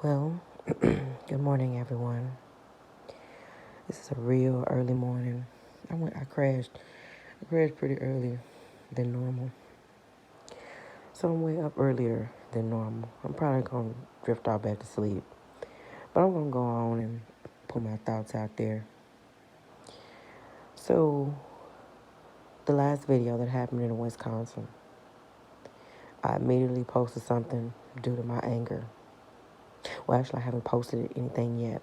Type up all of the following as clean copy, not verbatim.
Well, good morning, everyone. This is a real early morning. I crashed. I crashed pretty early than normal. So I'm way up earlier than normal. I'm probably going to drift off back to sleep. But I'm going to go on and put my thoughts out there. So, the last video that happened in Wisconsin, I immediately posted something due to my anger. Well, actually, I haven't posted anything yet.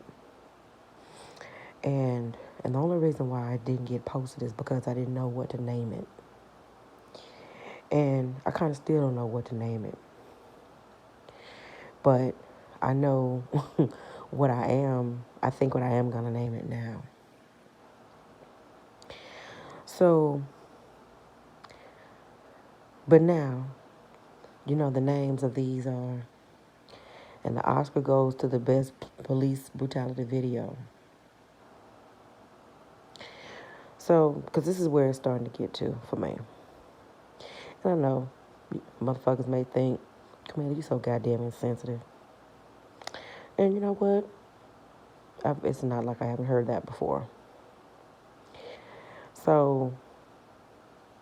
And the only reason why I didn't get posted is because I didn't know what to name it. And I kind of still don't know what to name it. But I know what I am. I think what I am going to name it now. So, but now, the names of these are, and the Oscar goes to the best police brutality video. So, because this is where it's starting to get to for me. And I know motherfuckers may think, Camille, you so goddamn insensitive. And you know what? It's not like I haven't heard that before. So,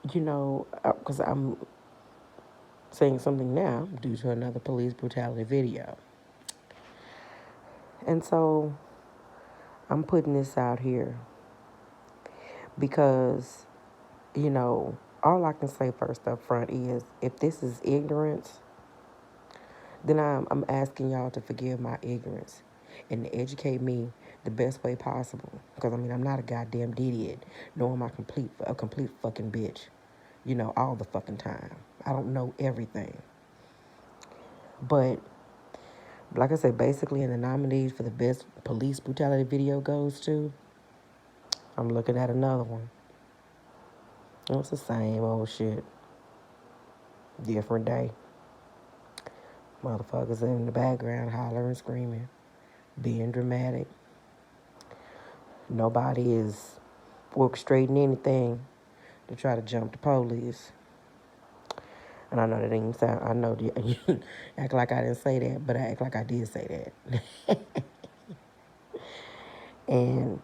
because I'm saying something now due to another police brutality video. And so, I'm putting this out here because, all I can say first up front is if this is ignorance, then I'm asking y'all to forgive my ignorance and to educate me the best way possible. Because, I'm not a goddamn idiot, nor am I a complete fucking bitch, all the fucking time. I don't know everything. But, like I said, basically, in the nominees for the best police brutality video goes to, I'm looking at another one. It's the same old shit. Different day. Motherfuckers in the background hollering, screaming, being dramatic. Nobody is orchestrating anything to try to jump the police. And I know that didn't sound, I know you act like I didn't say that, but I act like I did say that. And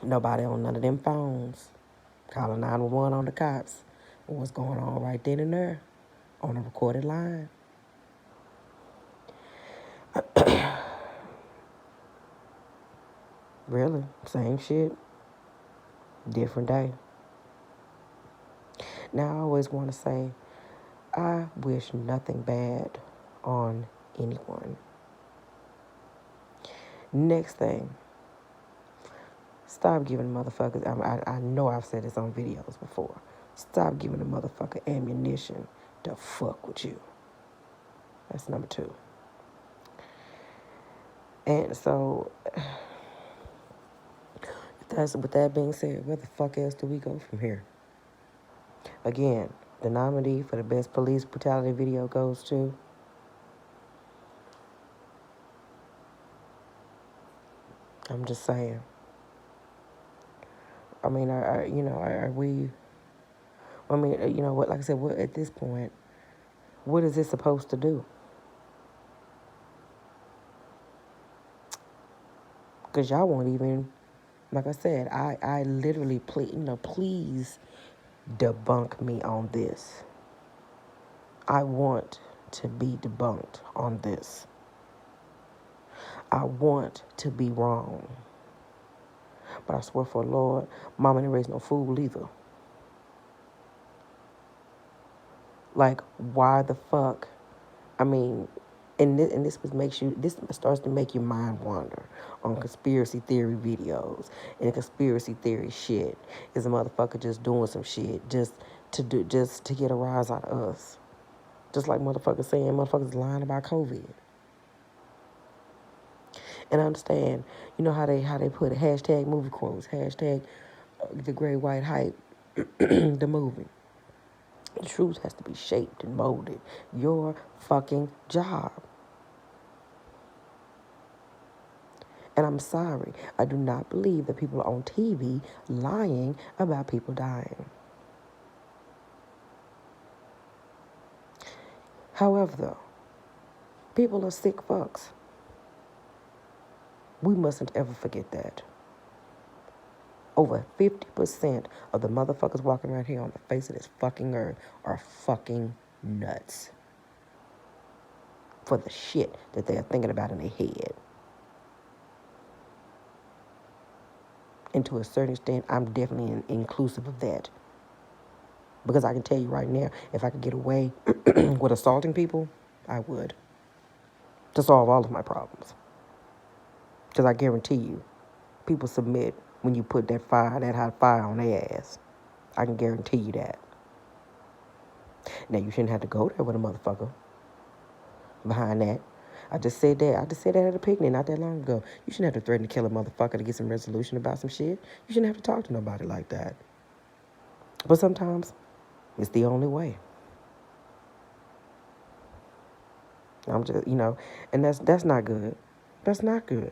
nobody on none of them phones calling 911 on the cops. What's going on right then and there on a recorded line. Really, same shit, different day. Now, I always want to say, I wish nothing bad on anyone. Next thing, stop giving motherfuckers, I know I've said this on videos before, stop giving a motherfucker ammunition to fuck with you. That's number 2. And so, with that being said, where the fuck else do we go from here? Again, the nominee for the best police brutality video goes to, I'm just saying. Are we, what, like I said, what, at this point, what is this supposed to do? Because y'all won't even, like I said, I literally please debunk me on this. I want to be debunked on this. I want to be wrong. But I swear for the Lord, mama didn't raise no fool either. Like, why the fuck? This starts to make your mind wander on conspiracy theory videos and conspiracy theory shit. Is a motherfucker just doing some shit just to get a rise out of us? Just like motherfuckers saying motherfuckers lying about COVID. And I understand, how they put hashtag movie quotes, hashtag the great white hype, the movie. The truth has to be shaped and molded. Your fucking job. And I'm sorry, I do not believe that people are on TV lying about people dying. However, though, People are sick fucks. We mustn't ever forget that. Over 50% of the motherfuckers walking around here on the face of this fucking earth are fucking nuts for the shit that they're thinking about in their head. And to a certain extent, I'm definitely inclusive of that. Because I can tell you right now, if I could get away with assaulting people, I would. To solve all of my problems. Because I guarantee you, people submit when you put that hot fire on their ass. I can guarantee you that. Now, you shouldn't have to go there with a motherfucker behind that. I just said that. At a picnic not that long ago. You shouldn't have to threaten to kill a motherfucker to get some resolution about some shit. You shouldn't have to talk to nobody like that. But sometimes, it's the only way. I'm just, and that's not good. That's not good.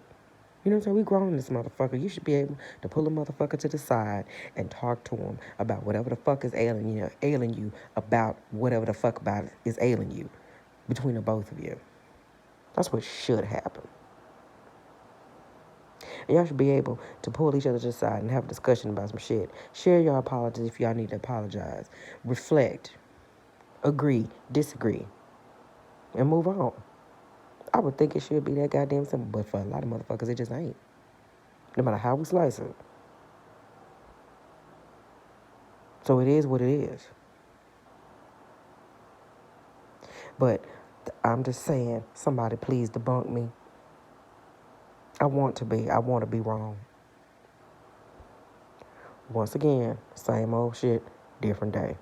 You know what I'm saying? We grown in this motherfucker. You should be able to pull a motherfucker to the side and talk to him about whatever the fuck is ailing you about whatever the fuck about it is ailing you between the both of you. That's what should happen. And y'all should be able to pull each other to the side and have a discussion about some shit. Share your apologies if y'all need to apologize. Reflect. Agree. Disagree. And move on. I would think it should be that goddamn simple, but for a lot of motherfuckers, it just ain't. No matter how we slice it. So it is what it is. But I'm just saying, somebody please debunk me. I want to be wrong. Once again, same old shit, different day.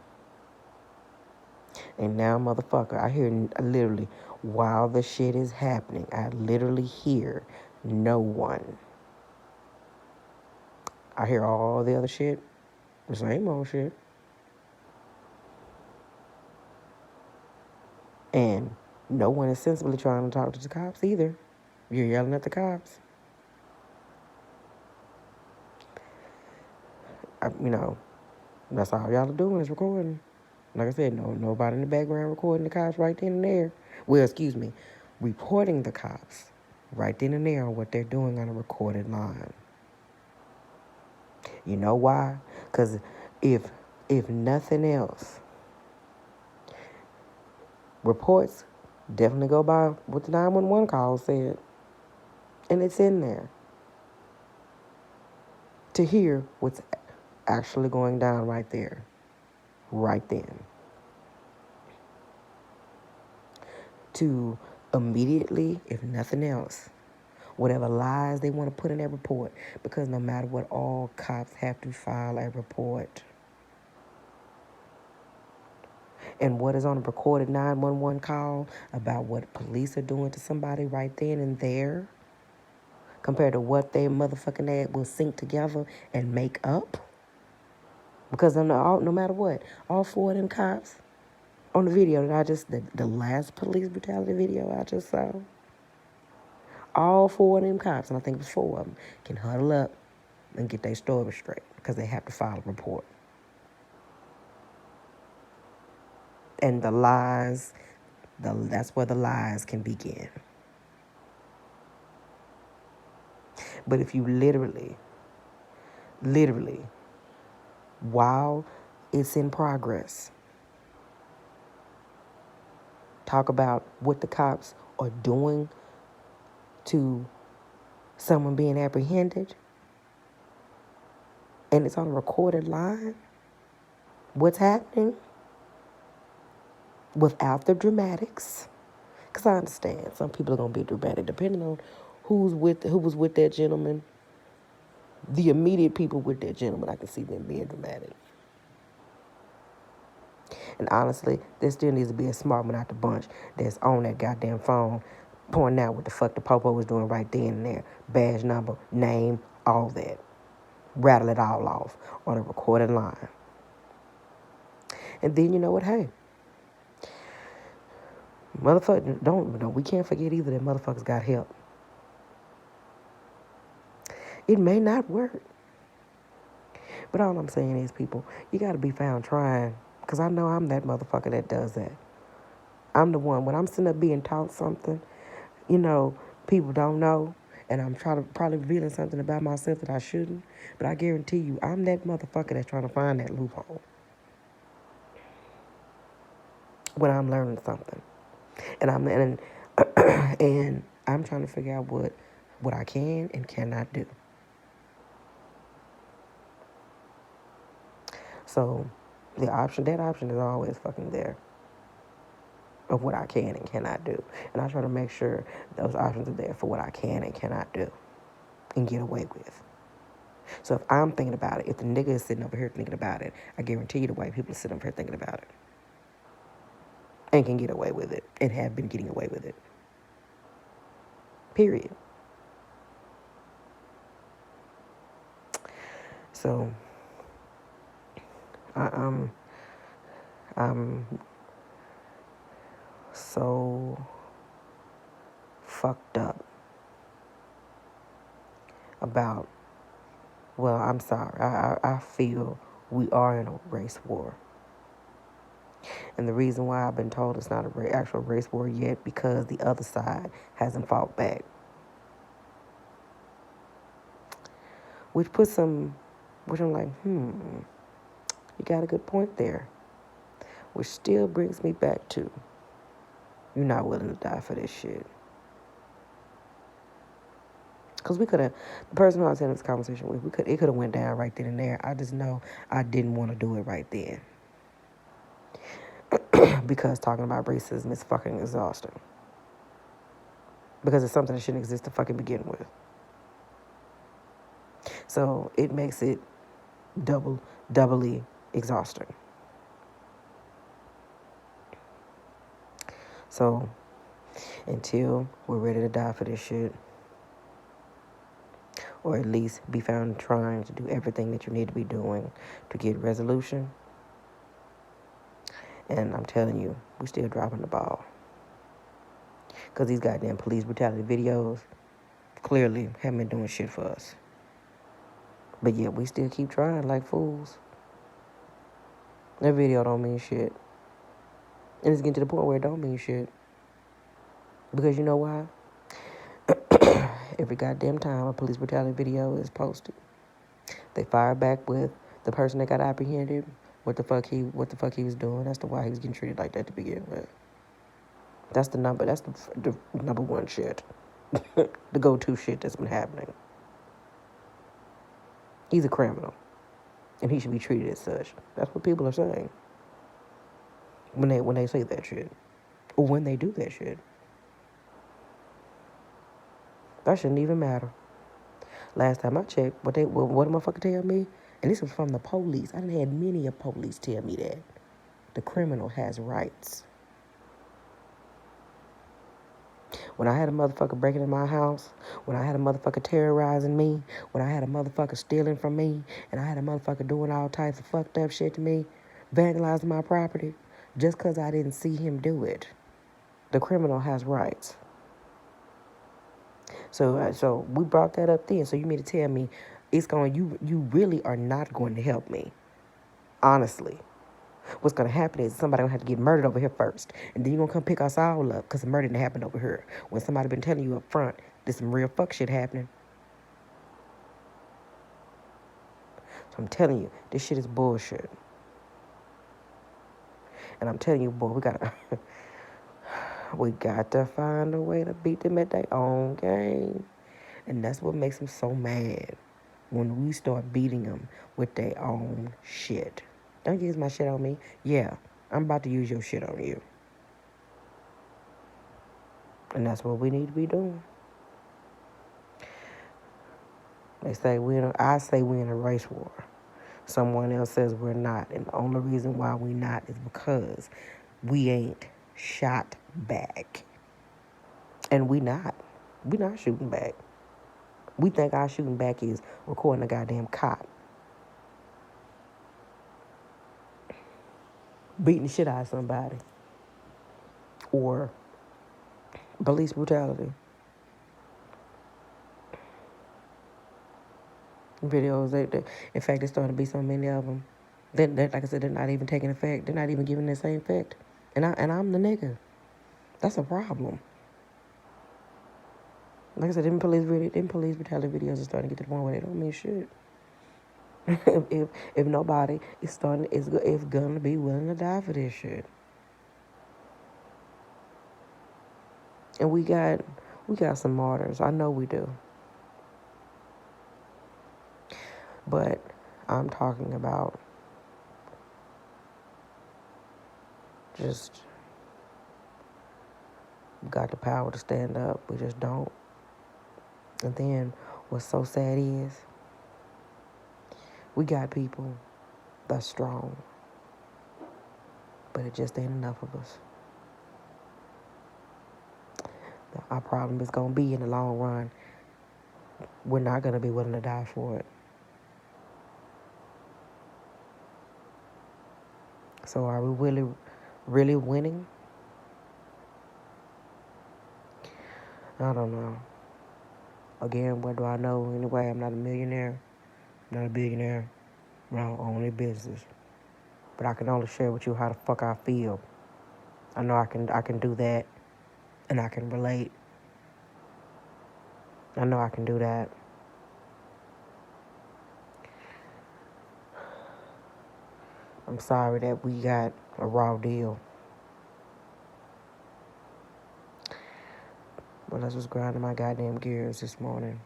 And now, motherfucker, I hear literally, while the shit is happening, I literally hear no one. I hear all the other shit, the same old shit. And no one is sensibly trying to talk to the cops either. You're yelling at the cops. That's all y'all are doing is recording. Like I said, nobody in the background recording the cops right then and there. Well, excuse me, reporting the cops right then and there on what they're doing on a recorded line. You know why? Because if nothing else, reports definitely go by what the 911 call said. And it's in there. To hear what's actually going down right there. Right then. To immediately, if nothing else, whatever lies they want to put in that report, because no matter what, all cops have to file a report. And what is on a recorded 911 call about what police are doing to somebody right then and there, compared to what they motherfucking ad will sync together and make up. Because no matter what, all four of them cops on the video the last police brutality video I just saw, all four of them cops, and I think it was four of them, can huddle up and get their story straight because they have to file a report. And the lies, that's where the lies can begin. But if you literally, while it's in progress, talk about what the cops are doing to someone being apprehended, and it's on a recorded line, what's happening without the dramatics. Because I understand some people are going to be dramatic depending on who was with that gentleman. The immediate people with that gentleman, I can see them being dramatic. And honestly, there still needs to be a smart one out the bunch that's on that goddamn phone pointing out what the fuck the popo was doing right then and there. Badge number, name, all that. Rattle it all off on a recorded line. And then you know what? Hey, motherfucker, we can't forget either that motherfuckers got help. It may not work. But all I'm saying is, people, you got to be found trying. Because I know I'm that motherfucker that does that. I'm the one, when I'm sitting up being taught something, you know, people don't know, and I'm trying to probably revealing something about myself that I shouldn't. But I guarantee you, I'm that motherfucker that's trying to find that loophole when I'm learning something, and I'm trying to figure out what I can and cannot do. So that option is always fucking there of what I can and cannot do, and I try to make sure those options are there for what I can and cannot do and get away with. So if I'm thinking about it, if the nigga is sitting over here thinking about it, I guarantee you the white people are sitting over here thinking about it and can get away with it and have been getting away with it. Period. So I, I'm so fucked up about, well, I'm sorry. I feel we are in a race war. And the reason why I've been told it's not an actual race war yet, because the other side hasn't fought back. Which I'm like, you got a good point there. Which still brings me back to, you're not willing to die for this shit. Because we could have, the person who I was having this conversation with, it could have went down right then and there. I just know I didn't want to do it right then. Because talking about racism is fucking exhausting. Because it's something that shouldn't exist to fucking begin with. So it makes it doubly exhausting. So until we're ready to die for this shit, or at least be found trying to do everything that you need to be doing to get resolution, and I'm telling you, we still dropping the ball. Because these goddamn police brutality videos clearly haven't been doing shit for us. But yet we still keep trying like fools. That video don't mean shit. And it's getting to the point where it don't mean shit. Because you know why? Every goddamn time a police brutality video is posted, they fire back with the person that got apprehended, what the fuck he was doing. That's why he was getting treated like that to begin with. That's the number one shit. The go-to shit that's been happening. He's a criminal, and he should be treated as such. That's what people are saying when they say that shit, or when they do that shit. That shouldn't even matter. Last time I checked, what a motherfucker tell me, and this was from the police. I done had many of police tell me that the criminal has rights. When I had a motherfucker breaking in my house, when I had a motherfucker terrorizing me, when I had a motherfucker stealing from me, and I had a motherfucker doing all types of fucked up shit to me, vandalizing my property, just because I didn't see him do it, the criminal has rights. So we brought that up then. So you mean to tell me you really are not going to help me? Honestly. What's going to happen is somebody going to have to get murdered over here first. And then you're going to come pick us all up because the murder didn't happen over here. When somebody been telling you up front, there's some real fuck shit happening. So I'm telling you, this shit is bullshit. And I'm telling you, boy, we got to find a way to beat them at their own game. And that's what makes them so mad. When we start beating them with their own shit. Don't use my shit on me. Yeah, I'm about to use your shit on you. And that's what we need to be doing. I say we're in a race war. Someone else says we're not. And the only reason why we not is because we ain't shot back. And we not shooting back. We think our shooting back is recording a goddamn cop beating the shit out of somebody. Or police brutality. Videos, in fact, there's starting to be so many of them. Like I said, they're not even taking effect. They're not even giving the same effect. And I'm the nigga. That's a problem. Like I said, them police brutality videos are starting to get to the point where they don't mean shit. if nobody is gonna be willing to die for this shit. And we got some martyrs. I know we do. But I'm talking about just got the power to stand up. We just don't. And then what's so sad is we got people that's strong, but it just ain't enough of us. Our problem is gonna be in the long run, we're not gonna be willing to die for it. So are we really winning? I don't know. Again, what do I know anyway? I'm not a millionaire. I'm not a billionaire. I don't own any business. But I can only share with you how the fuck I feel. I know I can do that, and I can relate. I know I can do that. I'm sorry that we got a raw deal. But let's just grinding my goddamn gears this morning.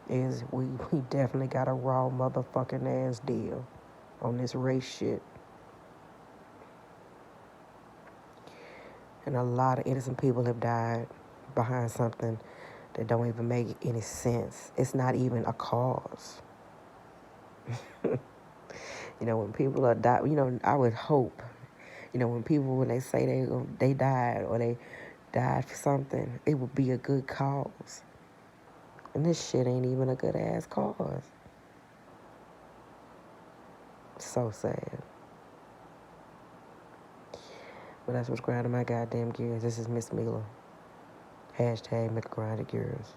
We definitely got a raw motherfucking ass deal on this race shit. And a lot of innocent people have died behind something that don't even make any sense. It's not even a cause. When people are die, I would hope, when they say they died or they died for something, it would be a good cause. And this shit ain't even a good ass cause. So sad. But that's what's grinding my goddamn gears. This is Miss Mila. Hashtag make a grind of gears.